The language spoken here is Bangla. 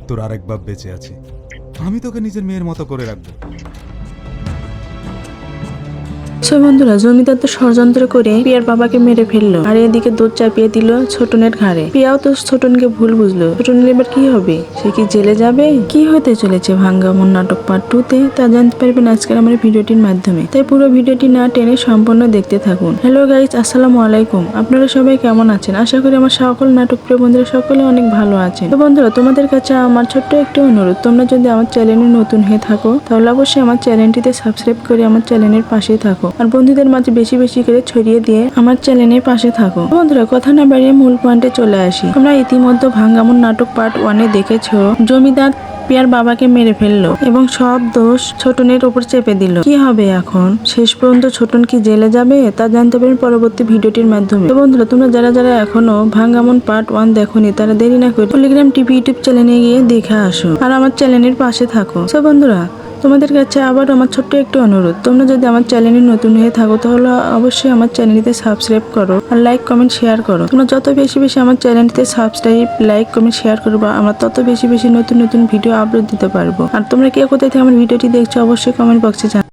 তোর আরেক বাপ বেঁচে আছে। আমি তোকে নিজের মেয়ের মতো করে রাখবো। বন্ধুরা, জমিদার তো ষড়যন্ত্র করে পিয়ার বাবাকে মেরে ফেললো, আর এদিকে দুধ চাপিয়ে দিল ছোটনের ঘাড়ে। পিয়াও তো ছোটনকে ভুল বুঝলো। ছোটনের এবার কি হবে? সে কি জেলে যাবে? কি হতে চলেছে ভাঙ্গামন নাটক পার্ট 2 তে তা জানতে পারবেন আজকের আমার ভিডিওটির মাধ্যমে। তাই পুরো ভিডিওটি না টেনে সম্পূর্ণ দেখতে থাকুন। হ্যালো গাইজ, আসসালামু আলাইকুম। আপনারা সবাই কেমন আছেন? আশা করি আমার সকল নাটক প্রিয় বন্ধুরা সকলে অনেক ভালো আছেন। তো বন্ধুরা, তোমাদের কাছে আমার ছোট্ট একটি অনুরোধ, তোমরা যদি আমার চ্যানেলে নতুন হয়ে থাকো তাহলে অবশ্যই আমার চ্যানেলটিতে সাবস্ক্রাইব করে আমার চ্যানেলের পাশে থাকো, আর বন্ধুদের মাঝে বেশি বেশি করে ছড়িয়ে দিয়ে আমার চ্যানেলের পাশে থাকো। বন্ধুরা, কথা না বাড়িয়ে মূল পয়েন্টে চলে আসি। তোমরা ইতিমধ্যে ভাঙ্গামন নাটক পার্ট 1 এ দেখেছো জমিদার পিয়ার বাবাকে মেরে ফেললো এবং সব দোষ ছোটনের উপর চেপে দিল। কি হবে এখন? শেষ পর্যন্ত ছোটন কি জেলে যাবে তা জানতে পারবেন পরবর্তী ভিডিওটির মাধ্যমে। তো বন্ধুরা, তোমরা যারা যারা এখনো ভাঙ্গামন পার্ট 1 দেখোনি তারা দেরি না করে পলিগ্রাম টিভি ইউটিউব চ্যানেলে গিয়ে দেখে আসো আর আমার চ্যানেলের পাশে থাকো। তো বন্ধুরা, তোমাদের কাছে আবার আমার ছোট্ট একটু অনুরোধ, তোমরা যদি আমার চ্যানেলে নতুন হয়ে থাকো তাহলে অবশ্যই আমার চ্যানেলটিতে সাবস্ক্রাইব করো আর লাইক কমেন্ট শেয়ার করো। তোমরা যত বেশি বেশি আমার চ্যানেলটিতে সাবস্ক্রাইব লাইক কমেন্ট শেয়ার করবো, আমরা তত বেশি বেশি নতুন নতুন ভিডিও আপলোড দিতে পারবো। আর তোমরা কে কোথায় থেকে আমার ভিডিওটি দেখছো অবশ্যই কমেন্ট বক্সে জানাও।